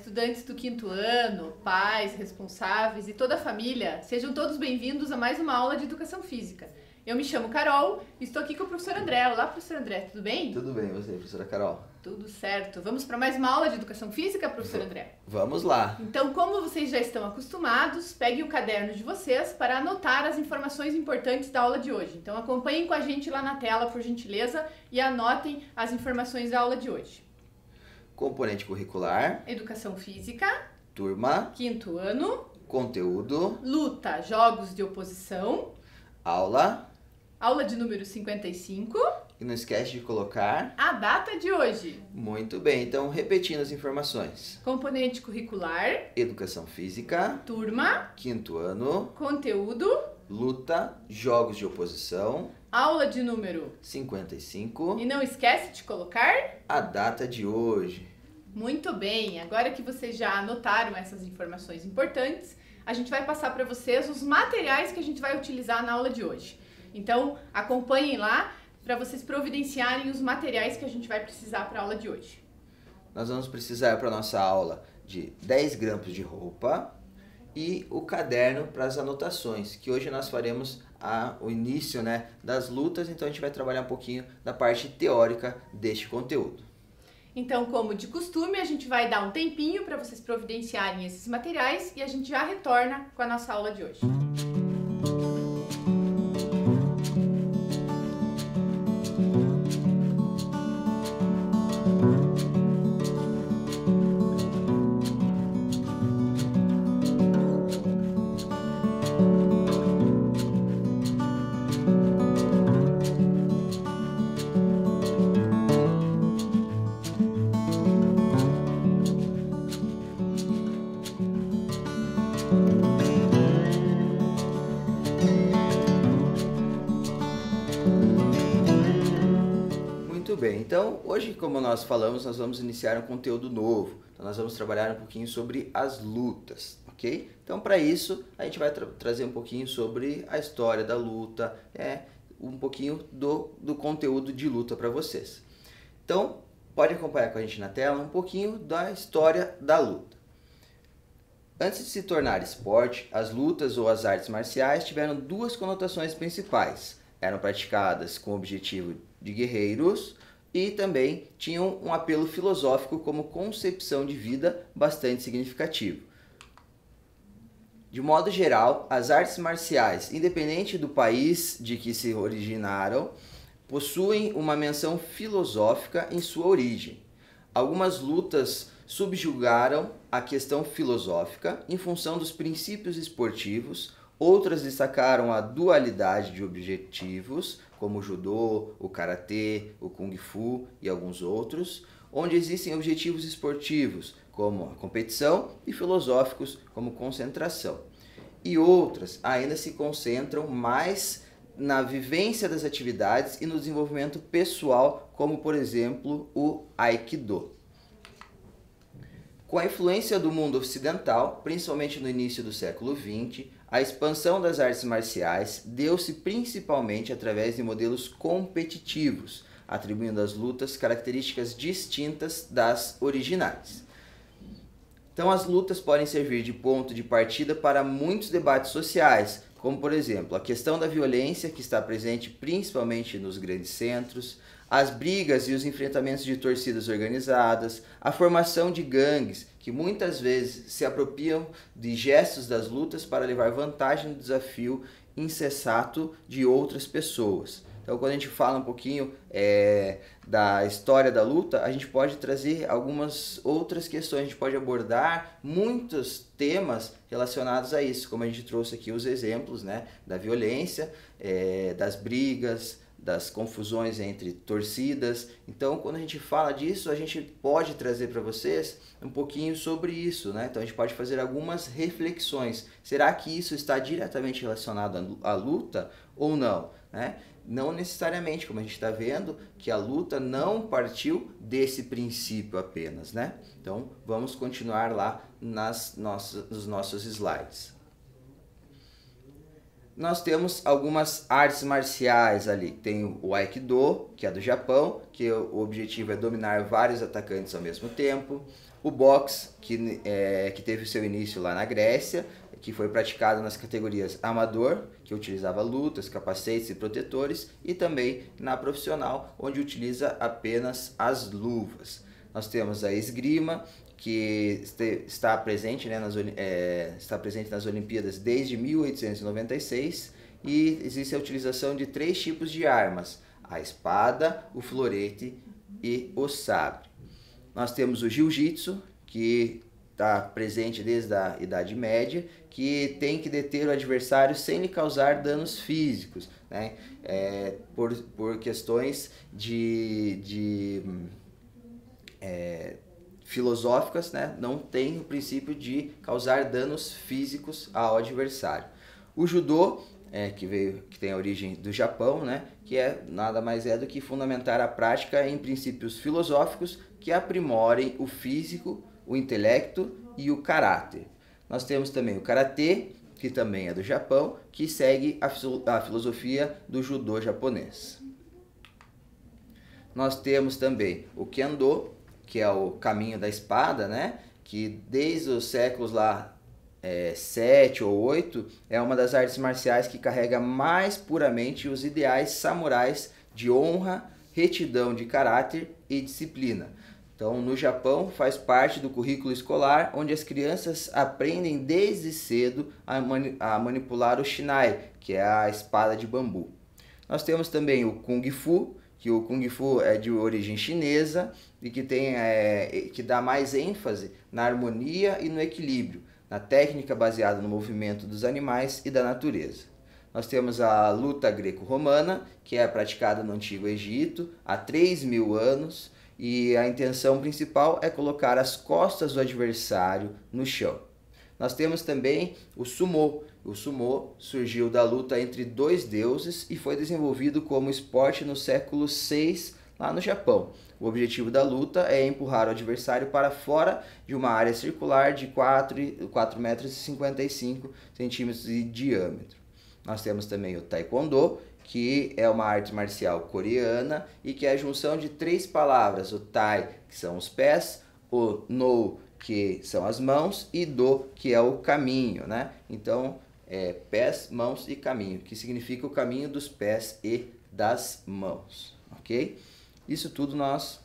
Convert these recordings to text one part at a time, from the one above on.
estudantes do quinto ano, pais, responsáveis e toda a família, sejam todos bem-vindos a mais uma aula de Educação Física. Eu me chamo Carol e estou aqui com o professor André. Olá, professor André, tudo bem? Tudo bem, e você, professora Carol? Tudo certo. Vamos para mais uma aula de Educação Física, professor André? Vamos lá. Então, como vocês já estão acostumados, peguem o caderno de vocês para anotar as informações importantes da aula de hoje. Então, acompanhem com a gente lá na tela, por gentileza, e anotem as informações da aula de hoje. Componente curricular. Educação Física. Turma. Quinto ano. Conteúdo. Luta, jogos de oposição. Aula. Aula de número 55. E não esquece de colocar a data de hoje. Muito bem, então repetindo as informações. Componente curricular. Educação Física. Turma. Quinto ano. Conteúdo. Luta, jogos de oposição. Aula de número 55. E não esquece de colocar a data de hoje. Muito bem, agora que vocês já anotaram essas informações importantes, a gente vai passar para vocês os materiais que a gente vai utilizar na aula de hoje. Então, acompanhem lá para vocês providenciarem os materiais que a gente vai precisar para a aula de hoje. Nós vamos precisar para a nossa aula de 10 grampos de roupa e o caderno para as anotações, que hoje nós faremos o início, das lutas, então a gente vai trabalhar um pouquinho da parte teórica deste conteúdo. Então, como de costume, a gente vai dar um tempinho para vocês providenciarem esses materiais e a gente já retorna com a nossa aula de hoje. Então, hoje, como nós falamos, nós vamos iniciar um conteúdo novo. Então, nós vamos trabalhar um pouquinho sobre as lutas, ok? Então, para isso, a gente vai trazer um pouquinho sobre a história da luta, um pouquinho do conteúdo de luta para vocês. Então, pode acompanhar com a gente na tela um pouquinho da história da luta. Antes de se tornar esporte, as lutas ou as artes marciais tiveram duas conotações principais. Eram praticadas com o objetivo de guerreiros e também tinham um apelo filosófico como concepção de vida bastante significativo. De modo geral, as artes marciais, independente do país de que se originaram, possuem uma menção filosófica em sua origem. Algumas lutas subjugaram a questão filosófica em função dos princípios esportivos, outras destacaram a dualidade de objetivos, como o judô, o karatê, o kung fu e alguns outros, onde existem objetivos esportivos, como a competição, e filosóficos, como concentração. E outras ainda se concentram mais na vivência das atividades e no desenvolvimento pessoal, como, por exemplo, o Aikido. Com a influência do mundo ocidental, principalmente no início do século XX, a expansão das artes marciais deu-se principalmente através de modelos competitivos, atribuindo às lutas características distintas das originais. Então, as lutas podem servir de ponto de partida para muitos debates sociais, como, por exemplo, a questão da violência, que está presente principalmente nos grandes centros, as brigas e os enfrentamentos de torcidas organizadas, a formação de gangues, que muitas vezes se apropriam de gestos das lutas para levar vantagem no desafio incessato de outras pessoas. Então, quando a gente fala um pouquinho da história da luta, a gente pode trazer algumas outras questões, a gente pode abordar muitos temas relacionados a isso, como a gente trouxe aqui os exemplos, da violência, das brigas, das confusões entre torcidas. Então, quando a gente fala disso, a gente pode trazer para vocês um pouquinho sobre isso, Então, a gente pode fazer algumas reflexões. Será que isso está diretamente relacionado à luta ou não, Não necessariamente, como a gente está vendo, que a luta não partiu desse princípio apenas, Então, vamos continuar lá nos nossos slides. nós temos algumas artes marciais ali. Tem o Aikido, que é do Japão, que o objetivo é dominar vários atacantes ao mesmo tempo. O boxe, que teve o seu início lá na Grécia, que foi praticado nas categorias amador, que utilizava lutas, capacetes e protetores, e também na profissional, onde utiliza apenas as luvas. Nós temos a esgrima, que está presente, né, está presente nas Olimpíadas desde 1896, e existe a utilização de 3 tipos de armas: a espada, o florete e o sabre. Nós temos o jiu-jitsu, que está presente desde a Idade Média, que tem que deter o adversário sem lhe causar danos físicos, né? Por questões filosóficas, né? Não tem o princípio de causar danos físicos ao adversário. O judô, que tem a origem do Japão, né? Que nada mais é do que fundamentar a prática em princípios filosóficos que aprimorem o físico, o intelecto e o caráter. Nós temos também o karatê, que também é do Japão, que segue a filosofia do judô japonês. Nós temos também o kendo, que é o caminho da espada, né? Que desde os séculos 7 ou 8 é uma das artes marciais que carrega mais puramente os ideais samurais de honra, retidão de caráter e disciplina. Então, no Japão, faz parte do currículo escolar, onde as crianças aprendem desde cedo a manipular o shinai, que é a espada de bambu. Nós temos também o Kung Fu, que o Kung Fu é de origem chinesa e que dá mais ênfase na harmonia e no equilíbrio, na técnica baseada no movimento dos animais e da natureza. Nós temos a luta greco-romana, que é praticada no Antigo Egito há 3.000 anos, e a intenção principal é colocar as costas do adversário no chão. Nós temos também o sumô. O sumô surgiu da luta entre 2 deuses e foi desenvolvido como esporte no século VI, lá no Japão. O objetivo da luta é empurrar o adversário para fora de uma área circular de 4,55 metros de diâmetro. Nós temos também o taekwondo, que é uma arte marcial coreana e que é a junção de 3 palavras: o tai, que são os pés, o no, que são as mãos, e do, que é o caminho, né? Então, pés, mãos e caminho, que significa o caminho dos pés e das mãos, ok? Isso tudo nós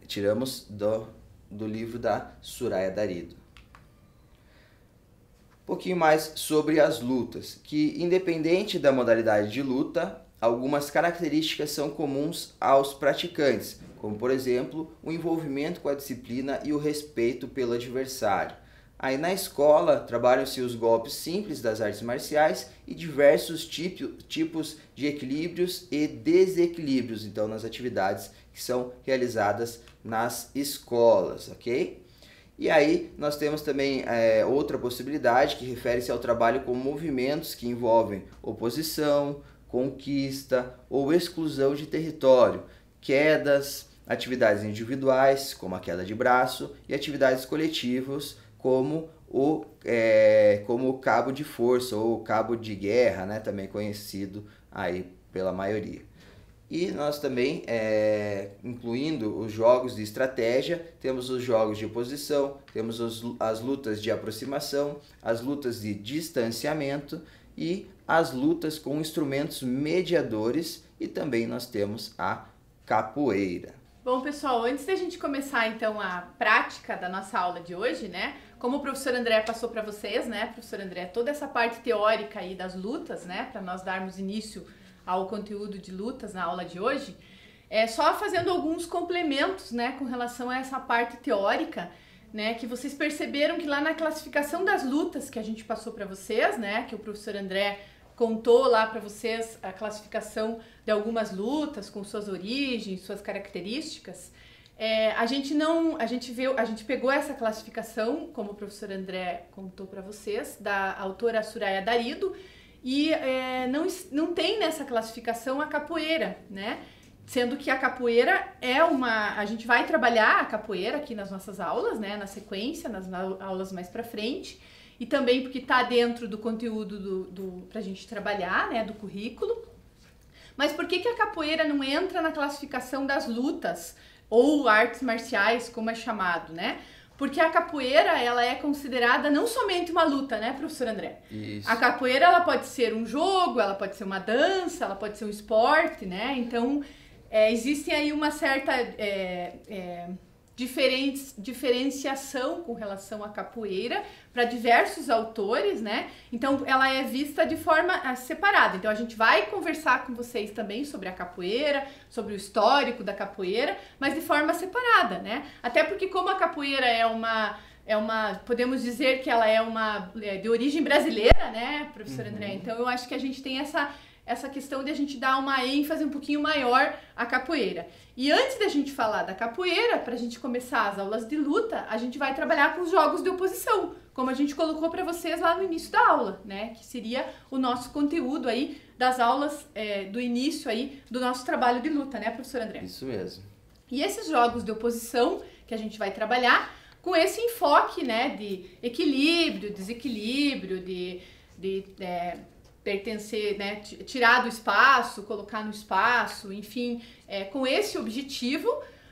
tiramos do livro da Suraya Darido. Um pouquinho mais sobre as lutas, que independente da modalidade de luta, algumas características são comuns aos praticantes, como por exemplo, o envolvimento com a disciplina e o respeito pelo adversário. Aí na escola trabalham-se os golpes simples das artes marciais e diversos tipos de equilíbrios e desequilíbrios, então nas atividades que são realizadas nas escolas, ok? E aí nós temos também outra possibilidade que refere-se ao trabalho com movimentos que envolvem oposição, conquista ou exclusão de território, quedas, atividades individuais, como a queda de braço, e atividades coletivas, como o cabo de força ou cabo de guerra, né, também conhecido aí pela maioria. E nós também, incluindo os jogos de estratégia, temos os jogos de oposição, temos as lutas de aproximação, as lutas de distanciamento e as lutas com instrumentos mediadores, e também nós temos a capoeira. Bom, pessoal, antes da gente começar então a prática da nossa aula de hoje, né? Como o professor André passou para vocês, né, professor André, toda essa parte teórica aí das lutas, né, para nós darmos início ao conteúdo de lutas na aula de hoje, só fazendo alguns complementos, né, com relação a essa parte teórica, né, que vocês perceberam que lá na classificação das lutas que a gente passou para vocês, né, que o professor André contou lá para vocês a classificação de algumas lutas com suas origens, suas características. A gente pegou essa classificação, como o professor André contou para vocês, da autora Suraya Darido, e não tem nessa classificação a capoeira, né? Sendo que a capoeira a gente vai trabalhar a capoeira aqui nas nossas aulas, né? Na sequência, nas aulas mais para frente. e também porque está dentro do conteúdo pra gente trabalhar, né, do currículo. Mas por que a capoeira não entra na classificação das lutas ou artes marciais, como é chamado, né? Porque a capoeira, ela é considerada não somente uma luta, né, professor André? Isso. A capoeira, ela pode ser um jogo, ela pode ser uma dança, ela pode ser um esporte, né? Então, existe aí uma certa diferenciação com relação à capoeira para diversos autores, né? Então, ela é vista de forma separada. Então, a gente vai conversar com vocês também sobre a capoeira, sobre o histórico da capoeira, mas de forma separada, né? Até porque como a capoeira podemos dizer que ela é de origem brasileira, né, professor André? Então, eu acho que a gente tem essa questão de a gente dar uma ênfase um pouquinho maior à capoeira. E antes da gente falar da capoeira, para a gente começar as aulas de luta, a gente vai trabalhar com os jogos de oposição, como a gente colocou para vocês lá no início da aula, né? Que seria o nosso conteúdo aí das aulas do início aí do nosso trabalho de luta, né, professor André? Isso mesmo. E esses jogos de oposição que a gente vai trabalhar com esse enfoque, né, de equilíbrio, desequilíbrio, de pertencer, né, tirar do espaço, colocar no espaço, enfim, com esse objetivo,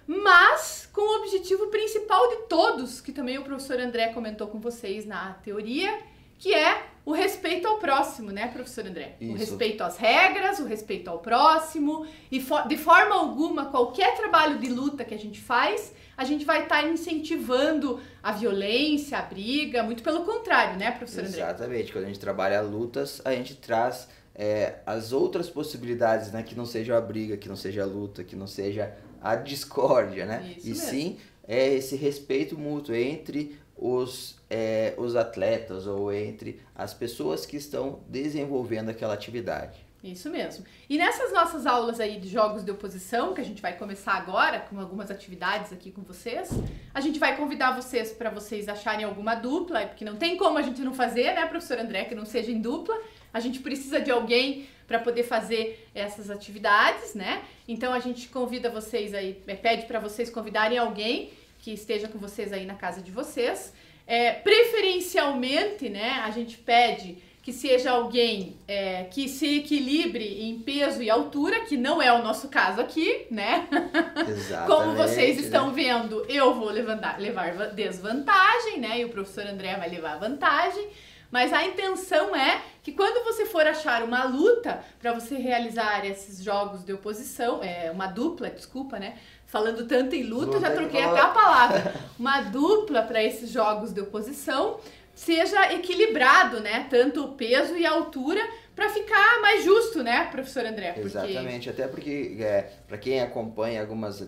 mas com o objetivo principal de todos, que também o professor André comentou com vocês na teoria, que é o respeito ao próximo, né, professor André? Isso. O respeito às regras, o respeito ao próximo, e de forma alguma, qualquer trabalho de luta que a gente faz, a gente vai estar incentivando a violência, a briga, muito pelo contrário, né, professor André? Exatamente, quando a gente trabalha lutas, a gente traz as outras possibilidades, né, que não seja a briga, que não seja a luta, que não seja a discórdia, né? Isso e mesmo. sim, esse respeito mútuo entre os atletas ou entre as pessoas que estão desenvolvendo aquela atividade. Isso mesmo. E nessas nossas aulas aí de jogos de oposição, que a gente vai começar agora, com algumas atividades aqui com vocês, a gente vai convidar vocês para vocês acharem alguma dupla, porque não tem como a gente não fazer, né, professor André, que não seja em dupla. A gente precisa de alguém para poder fazer essas atividades, né? Então a gente convida vocês aí, pede para vocês convidarem alguém que esteja com vocês aí na casa de vocês. Preferencialmente, né, a gente pede que seja alguém que se equilibre em peso e altura, que não é o nosso caso aqui, né? Exatamente. Como vocês estão vendo, eu vou levar desvantagem, né? E o professor André vai levar vantagem. Mas a intenção é que quando você for achar uma luta para você realizar esses jogos de oposição, uma dupla, desculpa, né? Falando tanto em luta, já troquei até a palavra. Uma dupla para esses jogos de oposição seja equilibrado, né? Tanto o peso e a altura, para ficar mais justo, né, professor André? Exatamente, até porque para quem acompanha algumas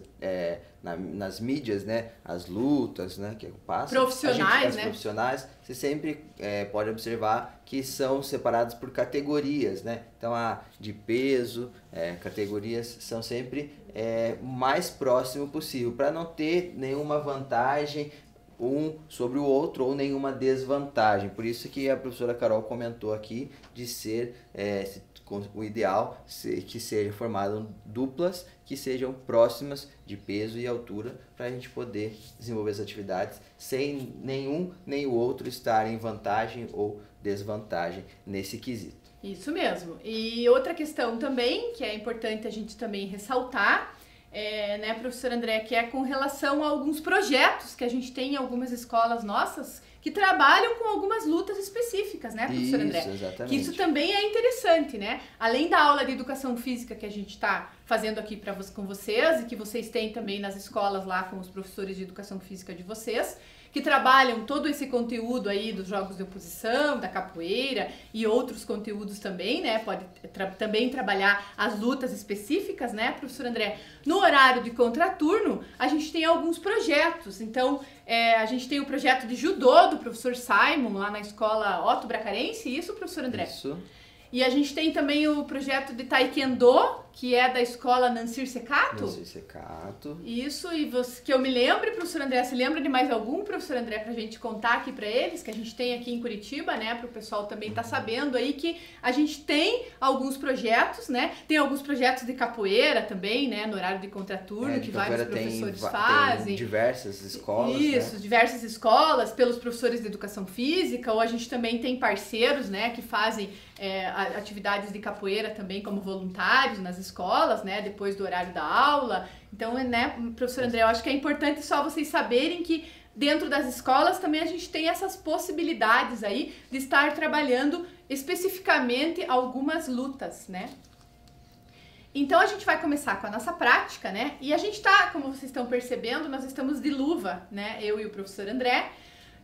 nas mídias, né, as lutas, né, que passa, profissionais, né? Profissionais, você sempre pode observar que são separados por categorias, né? Então de peso, categorias são sempre o mais próximo possível, para não ter nenhuma vantagem um sobre o outro ou nenhuma desvantagem. Por isso que a professora Carol comentou aqui de ser o ideal que sejam formadas duplas que sejam próximas de peso e altura, para a gente poder desenvolver as atividades sem nenhum nem o outro estar em vantagem ou desvantagem nesse quesito. Isso mesmo. E outra questão também, que é importante a gente também ressaltar, né, professor André, que é com relação a alguns projetos que a gente tem em algumas escolas nossas que trabalham com algumas lutas específicas, né, professor André? Exatamente. Que isso também é interessante, né? Além da aula de educação física que a gente está fazendo aqui com vocês e que vocês têm também nas escolas lá com os professores de educação física de vocês, que trabalham todo esse conteúdo aí dos jogos de oposição, da capoeira e outros conteúdos também, né? Pode também trabalhar as lutas específicas, né, professor André? No horário de contraturno, a gente tem alguns projetos. Então, a gente tem o projeto de judô do professor Simon, lá na escola Otto Bracarense, isso, professor André? Isso. E a gente tem também o projeto de taekwondo que é da escola Nancir Secato? Nancir Secato. Isso, e você, que eu me lembre, professor André, se lembra de mais algum, professor André, pra gente contar aqui pra eles, que a gente tem aqui em Curitiba, né, pro pessoal também tá sabendo aí que a gente tem alguns projetos, né, tem alguns projetos de capoeira também, né, no horário de contraturno, que vários professores fazem. Tem diversas escolas, isso, né? Diversas escolas, pelos professores de educação física, ou a gente também tem parceiros, né, que fazem atividades de capoeira também como voluntários nas escolas, né, depois do horário da aula. Então, né, professor André, eu acho que é importante só vocês saberem que dentro das escolas também a gente tem essas possibilidades aí de estar trabalhando especificamente algumas lutas, né? Então a gente vai começar com a nossa prática, né? E a gente tá, como vocês estão percebendo, nós estamos de luva, né? Eu e o professor André.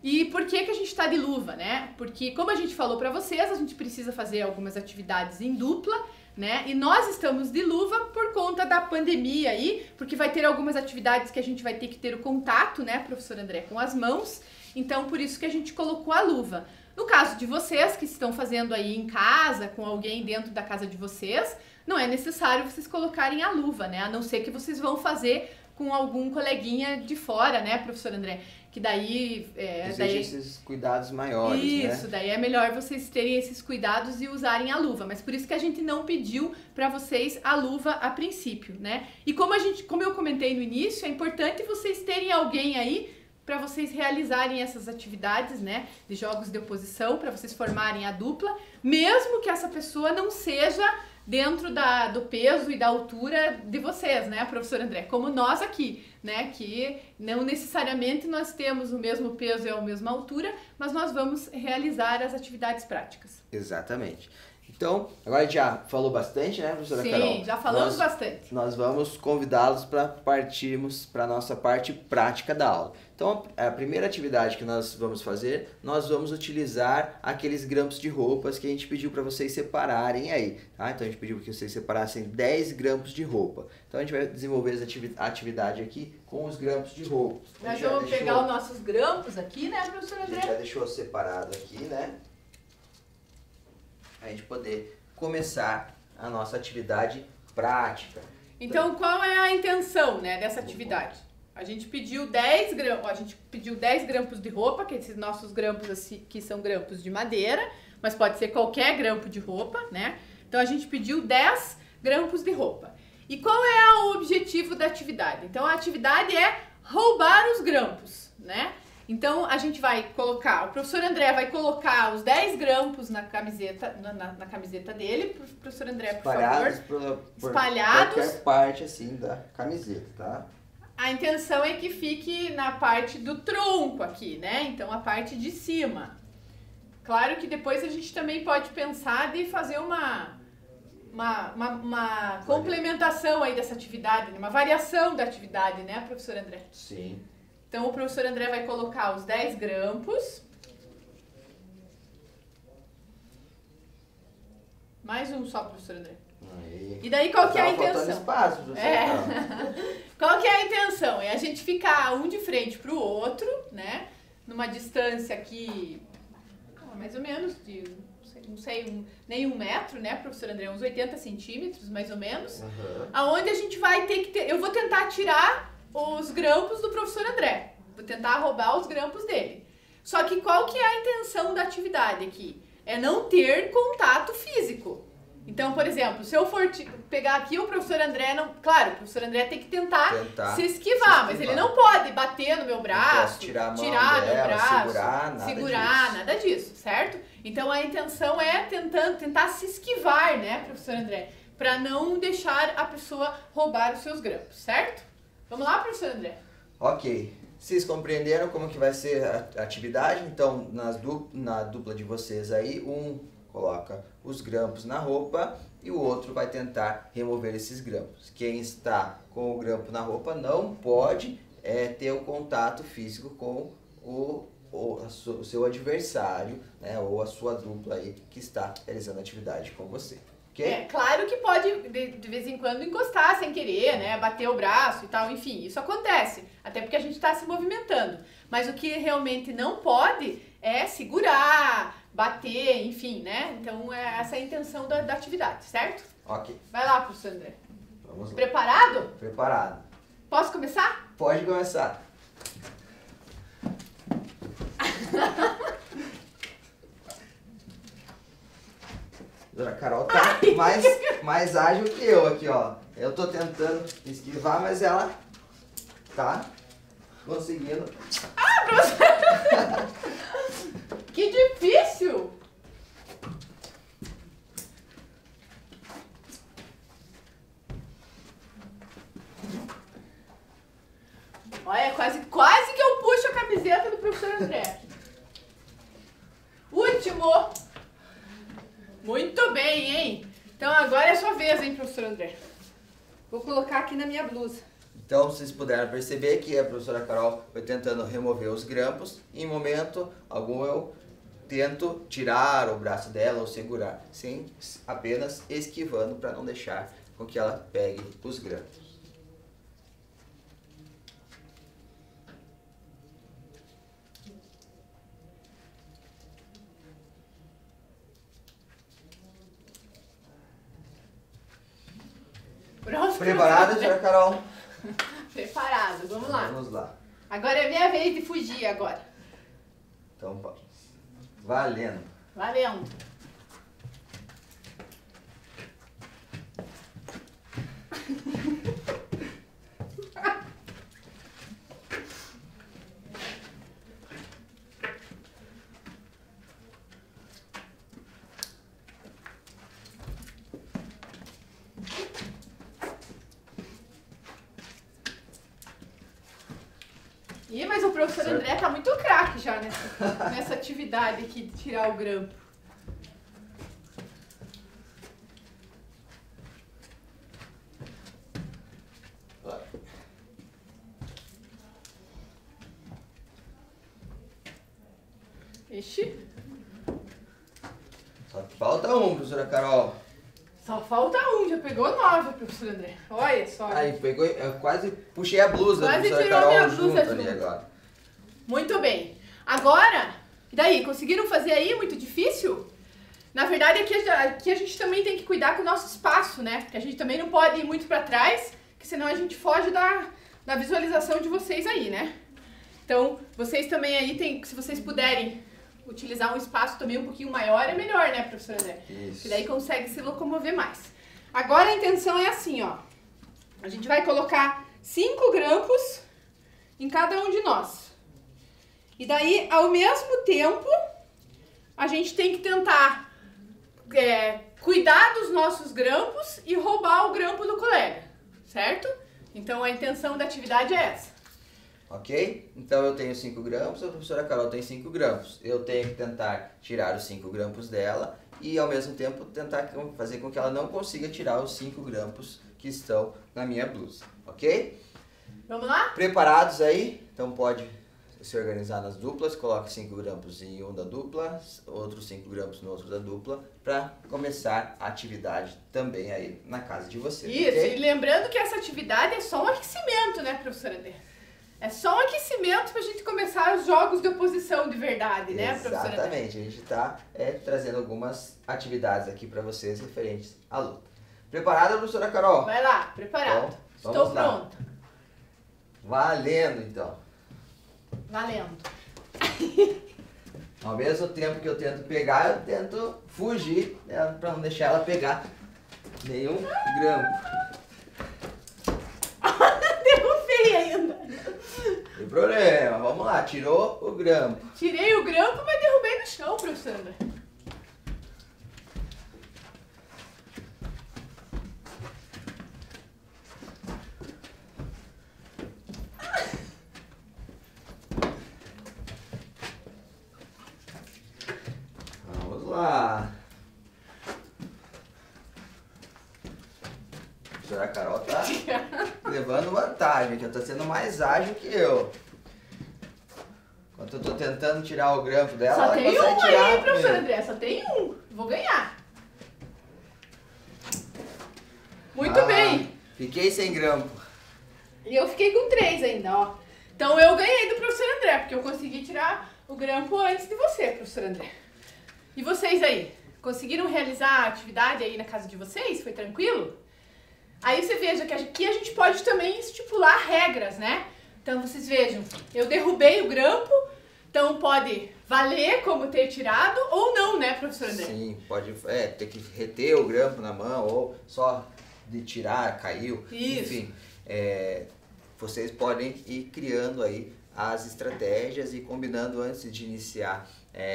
E por que que a gente tá de luva, né? Porque, como a gente falou pra vocês, a gente precisa fazer algumas atividades em dupla, né? E nós estamos de luva por conta da pandemia aí, porque vai ter algumas atividades que a gente vai ter que ter o contato, né, professor André, com as mãos. Então, por isso que a gente colocou a luva. No caso de vocês que estão fazendo aí em casa, com alguém dentro da casa de vocês, não é necessário vocês colocarem a luva, né? A não ser que vocês vão fazer com algum coleguinha de fora, né, professor André? Que daí... Exige esses cuidados maiores, né? Isso, daí é melhor vocês terem esses cuidados e usarem a luva. Mas por isso que a gente não pediu para vocês a luva a princípio, né? E como eu comentei no início, é importante vocês terem alguém aí para vocês realizarem essas atividades, né, de jogos de oposição, para vocês formarem a dupla, mesmo que essa pessoa não seja dentro do peso e da altura de vocês, né, professor André? Como nós aqui, né, que não necessariamente nós temos o mesmo peso e a mesma altura, mas nós vamos realizar as atividades práticas. Exatamente. Então, agora a gente já falou bastante, né, professora Carol? Sim, já falamos bastante. Nós vamos convidá-los para partirmos para a nossa parte prática da aula. Então, a primeira atividade que nós vamos fazer, nós vamos utilizar aqueles grampos de roupas que a gente pediu para vocês separarem aí, tá? Então, a gente pediu que vocês separassem 10 grampos de roupa. Então, a gente vai desenvolver a atividade aqui com os grampos de roupa. Nós vamos pegar os nossos grampos aqui, né, professor André? A gente já deixou separado aqui, né? A gente poder começar a nossa atividade prática. Então, qual é a intenção, né, dessa atividade? A gente pediu 10 grampos de roupa, que esses nossos grampos aqui são grampos de madeira, mas pode ser qualquer grampo de roupa, né? Então, a gente pediu 10 grampos de roupa. E qual é o objetivo da atividade? Então, a atividade é roubar os grampos, né? Então, a gente vai colocar, o professor André vai colocar os 10 grampos na camiseta, na camiseta dele. Professor André, por favor. Espalhados. Qualquer parte assim da camiseta, tá? A intenção é que fique na parte do tronco aqui, né? Então, a parte de cima. Claro que depois a gente também pode pensar de fazer uma complementação aí dessa atividade, uma variação da atividade, né, professor André? Sim. Então, o professor André vai colocar os 10 grampos. Mais um só, professor André. Aí. E daí, qual que é a intenção? Espaço, Qual que é a intenção? É a gente ficar um de frente para o outro, né? Numa distância aqui, mais ou menos, de, não sei, nem 1 metro, né, professor André? Uns 80 centímetros, mais ou menos. Uhum. Aonde a gente vai ter que ter... Eu vou tentar tirar os grampos do professor André. Vou tentar roubar os grampos dele. Só que qual que é a intenção da atividade aqui? É não ter contato físico. Então, por exemplo, se eu for pegar aqui o professor André, claro, o professor André tem que tentar se esquivar, mas ele não pode bater no meu braço, tirar meu braço, segurar, nada disso, certo? Então a intenção é tentar se esquivar, né, professor André? Para não deixar a pessoa roubar os seus grampos, certo? Vamos lá, professor André? Ok. Vocês compreenderam como que vai ser a atividade? Então, na dupla de vocês aí, um coloca os grampos na roupa e o outro vai tentar remover esses grampos. Quem está com o grampo na roupa não pode ter o contato físico com o seu adversário, né, ou a sua dupla aí que está realizando a atividade com você. Okay? Claro que pode de vez em quando encostar sem querer, né, bater o braço e tal, enfim, isso acontece, até porque a gente está se movimentando. Mas o que realmente não pode é segurar, bater, enfim, né? Então essa é a intenção da atividade, certo? Ok. Vai lá, professor André. Vamos lá. Preparado? Preparado. Posso começar? Pode começar. A Carol tá mais ágil que eu aqui, ó. Eu tô tentando esquivar, mas ela tá conseguindo. Ah, professora! Que difícil! Olha, quase que eu puxo a camiseta do professor André. Último! Muito bem, hein? Então agora é a sua vez, hein, professor André? Vou colocar aqui na minha blusa. Então, vocês puderam perceber que a professora Carol foi tentando remover os grampos. Em momento algum eu tento tirar o braço dela ou segurar, sem apenas esquivando para não deixar com que ela pegue os grampos. Pronto, Preparada, senhora Carol? Preparado, vamos lá. Vamos lá. Agora é minha vez de fugir agora. Então, valendo. Valendo. Ih, mas o professor Certo. André tá muito craque já nessa atividade aqui de tirar o grampo. Ixi, Só que falta um, professora Carol. só falta um, já pegou 9, professor André. Olha só. Aí, pegou, eu quase puxei a blusa da Quase professora tirou Carol minha blusa junto ali junto. agora. Muito bem. Agora, e daí? Conseguiram fazer aí? Muito difícil? Na verdade, aqui a gente também tem que cuidar com o nosso espaço, né? Porque a gente também não pode ir muito pra trás, porque senão a gente foge da visualização de vocês aí, né? Então, vocês também aí tem, se vocês puderem utilizar um espaço também um pouquinho maior, é melhor, né, professora André? Isso. Porque daí consegue se locomover mais. Agora a intenção é assim, ó. A gente vai colocar 5 grampos em cada um de nós. E daí, ao mesmo tempo, a gente tem que tentar cuidar dos nossos grampos e roubar o grampo do colega, certo? Então a intenção da atividade é essa. Ok? Então eu tenho 5 grampos, a professora Carol tem 5 grampos. Eu tenho que tentar tirar os 5 grampos dela e ao mesmo tempo tentar fazer com que ela não consiga tirar os 5 grampos que estão na minha blusa. Ok? Vamos lá? Preparados aí? Então pode se organizar nas duplas, coloque 5 grampos em um da dupla, outros 5 grampos no outro da dupla, para começar a atividade também aí na casa de vocês. Isso, ok? e lembrando que essa atividade é só um aquecimento, né, professora André? É só um aquecimento pra gente começar os jogos de oposição de verdade, né, professora André? Exatamente, a gente está trazendo algumas atividades aqui para vocês referentes à luta. Preparada, professora Carol? Vai lá, preparado. Então, Estou vamos lá. pronta. Valendo então. Valendo. Ao mesmo tempo que eu tento pegar, eu tento fugir para não deixar ela pegar nenhum grampo. Derrubei ainda. Sem problema, vamos lá, tirou o grampo. Tirei o grampo, mas derrubei no chão, professora André. Vamos lá. A professora Carol tá levando vantagem, que eu tô sendo mais ágil que eu. Enquanto eu tô tentando tirar o grampo dela, Só ela tem consegue um tirar aí, professora primeiro. André, só tem um. Vou ganhar. Muito bem. Fiquei sem grampo. E eu fiquei com 3 ainda, ó. Então eu ganhei do professor André, porque eu consegui tirar o grampo antes de você, professor André. E vocês aí? Conseguiram realizar a atividade aí na casa de vocês? Foi tranquilo? Aí você veja que aqui a gente pode também estipular regras, né? Então vocês vejam, eu derrubei o grampo, então pode valer como ter tirado ou não, né, professor André? Sim, pode ter que reter o grampo na mão ou só de tirar, caiu. Isso. Enfim, vocês podem ir criando aí as estratégias e combinando antes de iniciar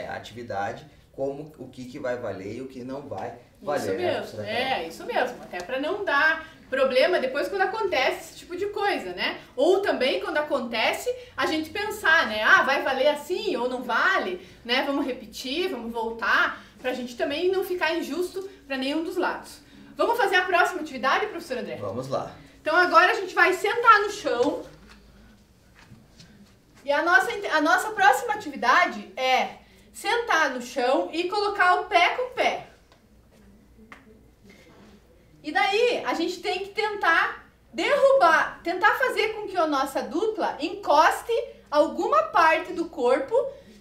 a atividade como o que vai valer e o que não vai valer. Isso mesmo, isso mesmo. Até para não dar problema depois quando acontece esse tipo de coisa, né? Ou também quando acontece a gente pensar, né? Ah, vai valer assim ou não vale, né? Vamos repetir, vamos voltar, pra gente também não ficar injusto para nenhum dos lados. Vamos fazer a próxima atividade, professor André? Vamos lá. Então agora a gente vai sentar no chão. E a nossa próxima atividade é sentar no chão e colocar o pé com o pé. E daí a gente tem que tentar derrubar, tentar fazer com que a nossa dupla encoste alguma parte do corpo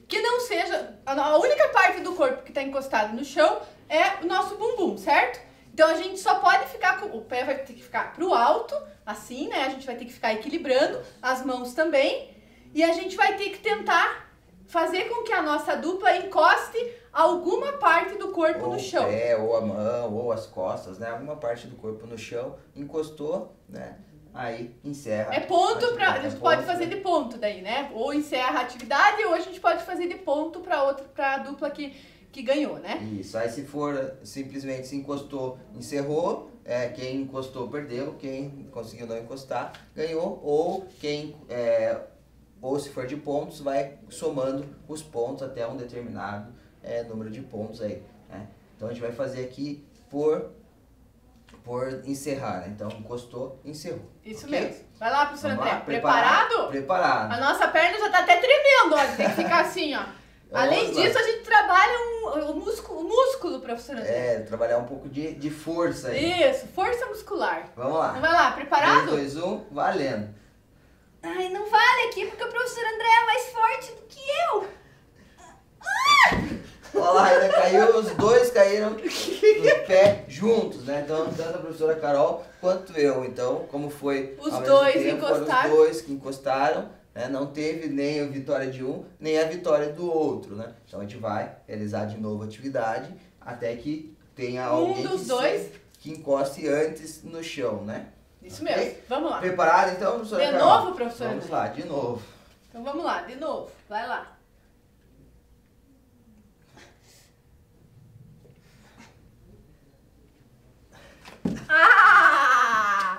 que não seja... A única parte do corpo que está encostada no chão é o nosso bumbum, certo? Então a gente só pode ficar com... O pé vai ter que ficar pro alto, assim, né? A gente vai ter que ficar equilibrando, as mãos também. E a gente vai ter que tentar fazer com que a nossa dupla encoste alguma parte do corpo no chão. Ou o pé, ou a mão, ou as costas, né? Alguma parte do corpo no chão, encostou, né? Aí encerra. É ponto a a gente pode fazer de ponto daí, né? Ou encerra a atividade, ou a gente pode fazer de ponto para a dupla que ganhou, né? Isso, aí se for simplesmente se encostou, encerrou, quem encostou perdeu, quem conseguiu não encostar ganhou, ou ou se for de pontos, vai somando os pontos até um determinado número de pontos aí, né? Então a gente vai fazer aqui por encerrar, né? Então encostou, encerrou. Isso okay? mesmo. Vai lá, professor André. Preparado? Preparado. A nossa perna já tá até tremendo, ó. Tem que ficar assim, ó. Além disso, a gente trabalha o músculo, professor André. Trabalhar um pouco de força aí. Isso, força muscular. Vamos lá. Então vai lá, preparado? 3, 2, 1, valendo. Ai, não vale aqui porque o professor André é mais forte do que eu. Olha lá, ainda caiu, os dois caíram no pé juntos, né? Então, tanto a professora Carol quanto eu. Então, como foi os ao dois mesmo tempo, encostaram. foram os dois que encostaram, né? Não teve nem a vitória de um, nem a vitória do outro, né? Então, a gente vai realizar de novo a atividade até que tenha alguém dos dois que encoste antes no chão, né? Isso mesmo. Vamos lá. Preparado, então, professora De Carol? novo, professora? Vamos lá, de novo. Então vamos lá, de novo. Vai lá.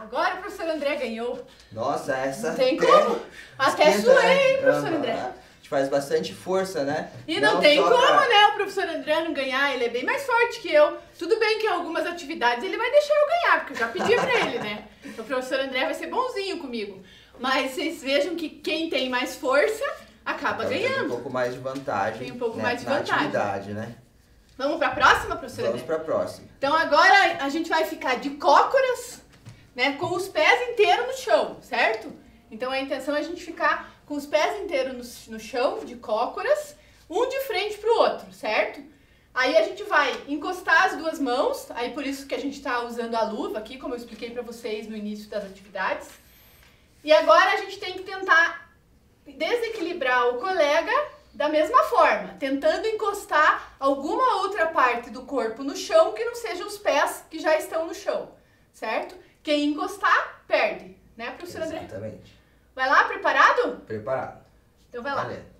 Agora o professor André ganhou. Nossa, essa... Não tem como. Até suei, hein, professor André. A gente faz bastante força, né? E não tem como, né, o professor André não ganhar, ele é bem mais forte que eu. Tudo bem que em algumas atividades ele vai deixar eu ganhar, porque eu já pedi pra ele, né? Então o professor André vai ser bonzinho comigo. Mas vocês vejam que quem tem mais força acaba ganhando. Tem um pouco mais de vantagem. Tem um pouco né, mais de na vantagem. atividade, né? Vamos pra próxima, professor Vamos André? pra próxima. Então agora a gente vai ficar de cócoras, né, com os pés inteiros no chão, certo? Então a intenção é a gente ficar com os pés inteiros no chão, de cócoras, um de frente pro outro, certo? Aí a gente vai encostar as duas mãos, aí por isso que a gente tá usando a luva aqui, como eu expliquei pra vocês no início das atividades. E agora a gente tem que tentar desequilibrar o colega da mesma forma, tentando encostar alguma outra parte do corpo no chão que não sejam os pés que já estão no chão, certo? Quem encostar, perde, né, professor André? Exatamente. Vai lá, preparado? Preparado. Então vai lá. Valendo.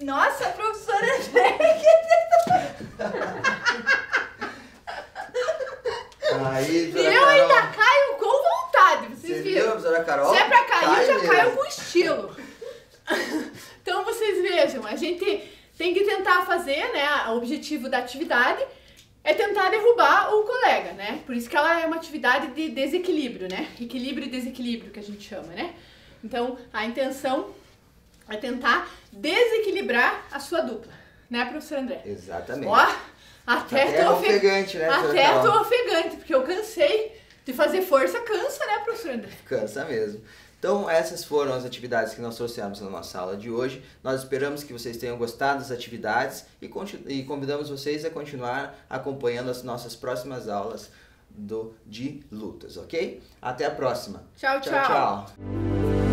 Nossa, professora André. Aí, E professora eu Carol. ainda caio com vontade, vocês Você viu, viram? professora Carol? Se é pra cair, eu já mesmo. caio com estilo. Então vocês vejam, a gente tem que tentar fazer, né, o objetivo da atividade é tentar derrubar o colega, né? Por isso que ela é uma atividade de desequilíbrio, né? Equilíbrio e desequilíbrio que a gente chama, né? Então a intenção é tentar desequilibrar a sua dupla, né, professor André? Exatamente. Ó, até tô ofegante, né, professora Até Carol? tô ofegante, porque eu cansei De fazer força cansa, né, professor André? Cansa mesmo. Então, essas foram as atividades que nós trouxemos na nossa aula de hoje. Nós esperamos que vocês tenham gostado das atividades e convidamos vocês a continuar acompanhando as nossas próximas aulas de lutas, ok? Até a próxima. Tchau, tchau. Tchau, tchau.